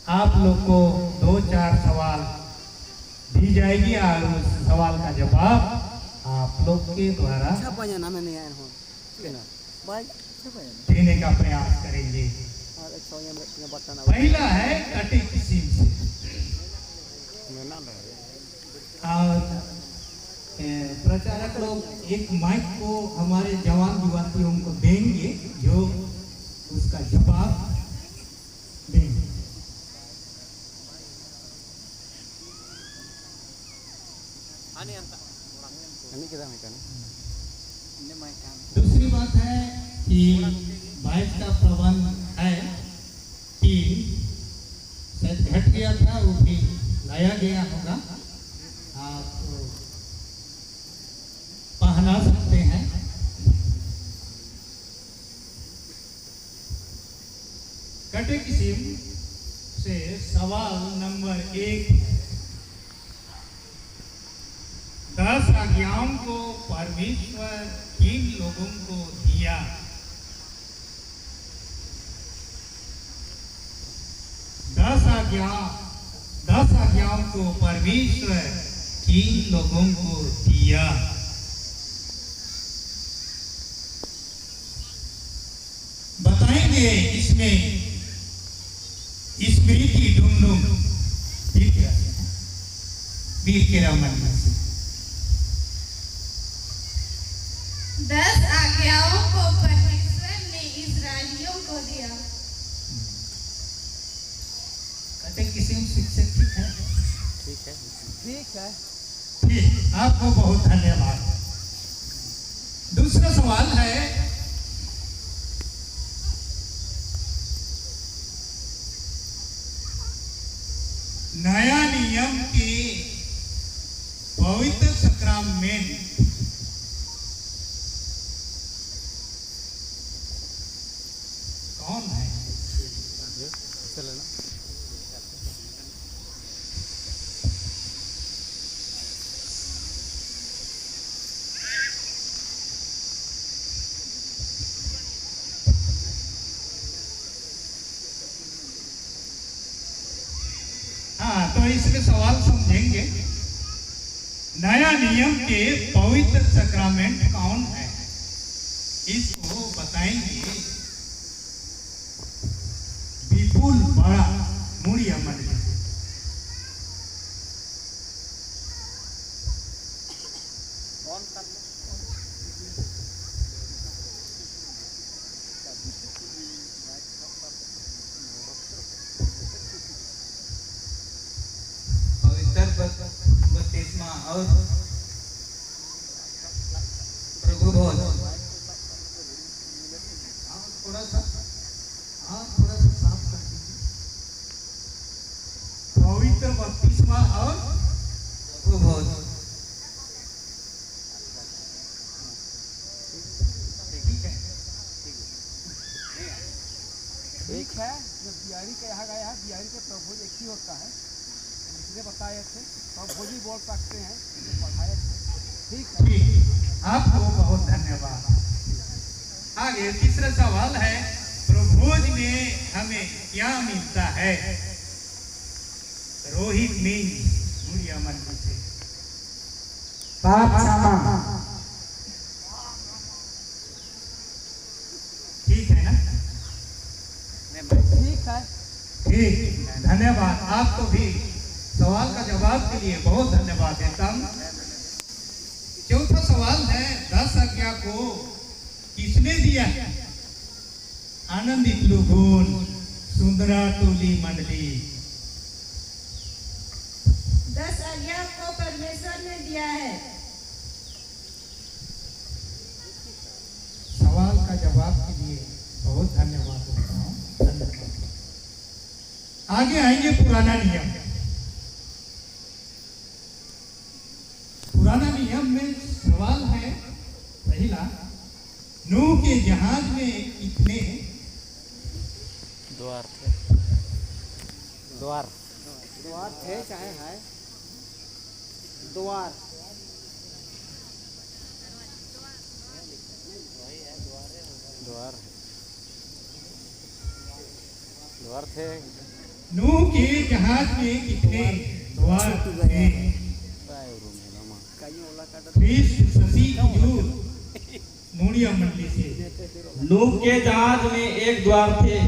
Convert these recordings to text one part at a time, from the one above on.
आप लोग को 2-4 सवाल दी जाएगी और उस सवाल का जवाब आप लोग के द्वारा देने का प्रयास करेंगे। पहला है कटे किसी से, और प्रचारक लोग एक माइक को हमारे जवान युवतियों को देंगे जो उसका जवाब देंगे। दूसरी बात है कि बाइक का प्रबंध है कि शायद घट गया था, वो भी लाया गया होगा, आप पहना सकते हैं। कटे किस्म से सवाल नंबर 1 है, 10 आज्ञाओं को परमेश्वर किन लोगों को दिया? दस आज्ञाओं को परमेश्वर किन लोगों को दिया? बताएंगे इसमें स्मृति ढूंढूं वीर के रामन में से 10 आज्ञाओं को परमेश्वर ने इस्राएलियों को दिया। किसी शिक्षक ठीक है? ठीक है, ठीक है, ठीक। आपको बहुत धन्यवाद। दूसरा सवाल है, नया नियम के पवित्र सक्रामेंट कौन है? हाँ, तो इसमें सवाल समझेंगे, नया नियम के पवित्र सक्रामेंट कौन है? इसको बताएंगे विपुल बड़ा मुड़िया मंडली। बत्तीसवां और प्रभु भोज, थोड़ा सा साफ कर दीजिए। पवित्र 32वां और प्रभु भोज, ठीक है, एक है जो बिहारी के यहाँ गया है, बिहारी के प्रभु एक ही होता है, इसलिए बताए थे, प्रभु जी बोल सकते हैं, पढ़ाए थे। ठीक है, आपको बहुत धन्यवाद। आगे तीसरा सवाल है, प्रभुज में हमें क्या मिलता है? रोहित मीन मुड़िया मंडली से पाप क्षमा, ठीक है ना? ठीक है, ठीक, धन्यवाद। आपको भी सवाल का जवाब के लिए बहुत धन्यवाद देता हूँ। चौथा सवाल है, 10 आज्ञा को किसने दिया? आनंदित लुगुन सुंदरा टोली मंडली। 10 आज्ञा को परमेश्वर ने दिया है। सवाल का जवाब के लिए बहुत धन्यवाद देता हूँ। धन्यवाद। आगे आएंगे पुराना नियम। पुराना नियम में सवाल है, पहला, नूह के जहाज में कितने द्वार थे? द्वार थे चाहे है द्वार, द्वार थे। नूह के जहाज में कितने द्वार थे? शशि मूड़िया मंडली से। नूह के जहाज में एक द्वार थे।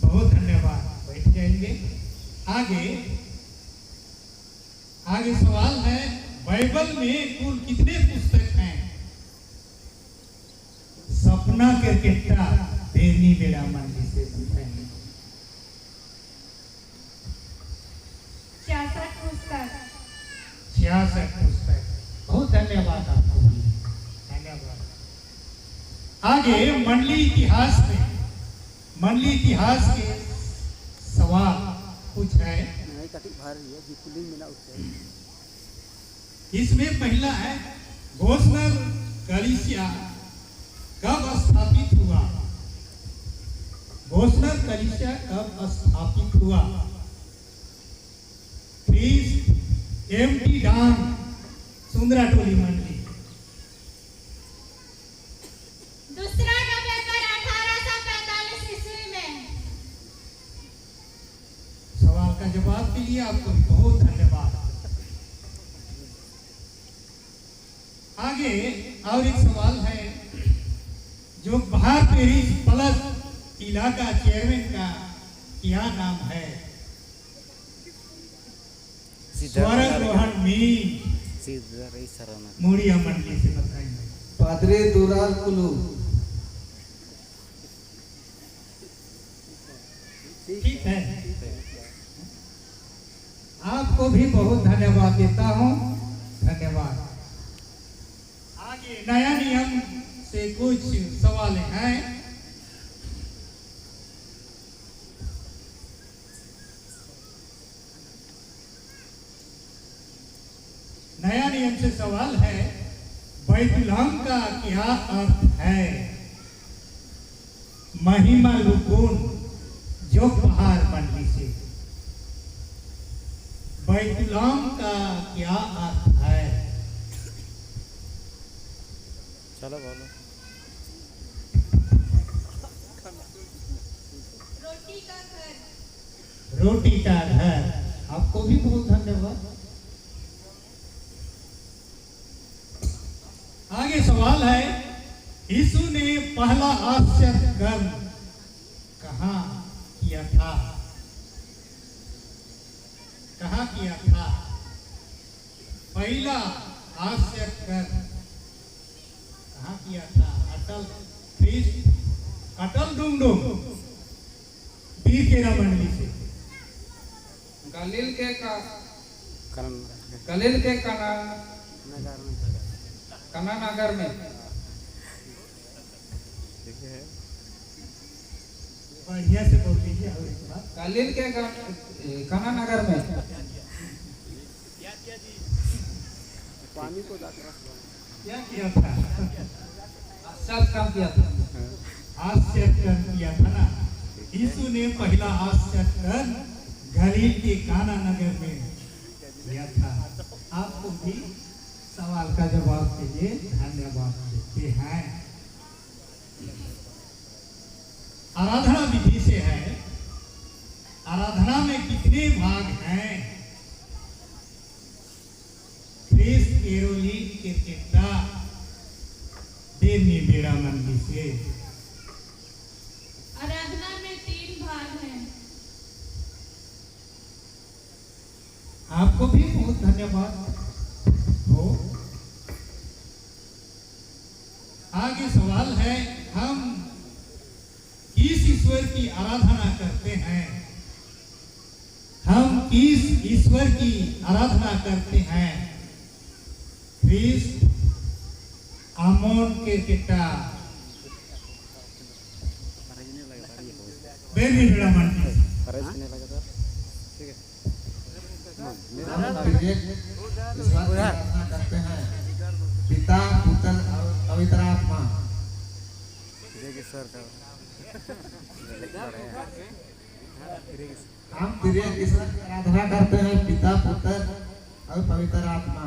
बहुत धन्यवाद, बैठ जाएंगे। आगे सवाल है, बाइबल में कुल कितने पुस्तक हैं? सपना क्रिकेटा देवनी बेड़ा मंडी से बताएंगे। 66 पुस्तक। 66 पुस्तक। बहुत धन्यवाद आपको, धन्यवाद। आगे मंडली इतिहास के सवाल कुछ है। इसमें पहला है, घोषणा कलीसिया कब स्थापित हुआ? घोषणा कलीसिया कब स्थापित हुआ? एमटी डान सुंदरा टोली मंडली। दूसरा का पेपर 1845 ईस्वी में। सवाल का जवाब के लिए आपको बहुत धन्यवाद। आगे और एक सवाल है, जो बाहर पेरिस प्लस इलाका चेयरमैन का क्या नाम है? स्वर्ग रोहन मूड़िया मंडली से बताएंगे। पादरी दुराल कुलू। ठीक है, आपको भी बहुत धन्यवाद देता हूँ, धन्यवाद। आगे नया नियम से कुछ सवाल हैं। नया नियम से सवाल है, बैतुलहम का क्या अर्थ है? महिमा लुकुन जो पहाड़ मंडली से। बैतुलहम का क्या अर्थ है? चलो बोलो। रोटी का घर। रोटी का घर। आपको भी बहुत धन्यवाद। आगे सवाल है, यीशु ने पहला आश्चर्य कर्म कहाँ किया था? कहाँ किया था? पहला आश्चर्य कर्म कहाँ किया था? अटल डुमडुम बीर के मंडली से। गलील के कना नगर में। बढ़िया से बोल दीजिए। और एक बात, गलील के कना नगर में पानी को क्या किया था? आश्चर्य काम किया था। आश्चर्य कर्म किया था ना। यीशु ने पहला आश्चर्य कर्म गलील के काना नगर में किया था। आपको भी सवाल का जवाब के लिए धन्यवाद देते हैं। आराधना विधि से है, आराधना में कितने भाग हैं? क्रिस केरोलिन क्रिकेटा देवनी बेड़ा मंडी से। आराधना में 3 भाग हैं। आपको भी बहुत धन्यवाद हो। आगे सवाल है, हम किस ईश्वर की आराधना करते हैं? हम किस ईश्वर की आराधना करते हैं? क्रिस्ट आमोन के किटा बेनी बेड़ा मंडी। करते हैं पिता पुत्र और पवित्र आत्मा। हम त्रिएक ईश्वर की आराधना करते हैं, पिता पुत्र और पवित्र आत्मा।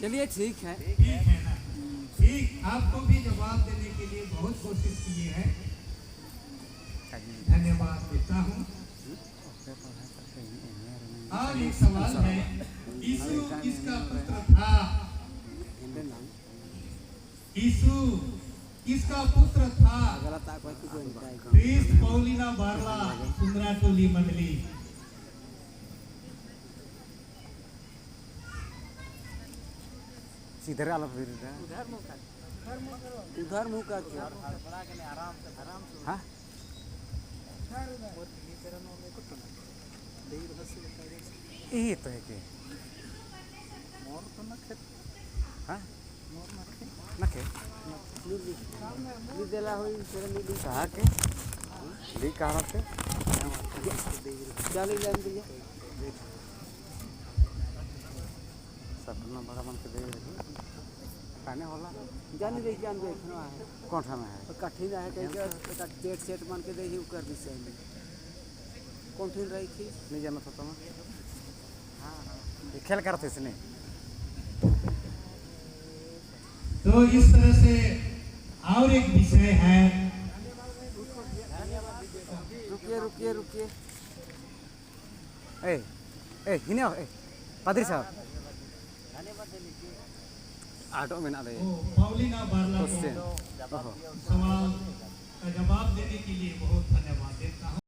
चलिए ठीक है। ठीक है ना? ठीक, आपको भी जवाब देने के लिए बहुत कोशिश किए हैं, धन्यवाद देता हूँ। और एक सवाल है, यीशु किसका पुत्र था? यीशु किसका पुत्र था? प्रीस्ट पौलिना बारला, सुंदराटोली मंडली। सीधे आला फिर उधर मुंह का क्या? हाँ यही तो है कि मोर तो न खेत। हाँ मोर न खेत नी देला होई तेरे नी कहा के ली कहा पे चली लेन दिया सपना बड़ा मन के दे रही काने होला जानी दे जान देखना है कोठा में है कठिन है कहीं का डेट सेट मान के दे ही कर विषय में कठिन रही थी नहीं जाना था तुम। हाँ खेल करते इसने तो इस तरह से और एक विषय है। रुकिए रुकिए रुकिए ए हिने ए पादरी साहब आटो में ना दे पौलिना बारला को सवाल का जवाब देने के लिए बहुत धन्यवाद देता हूँ।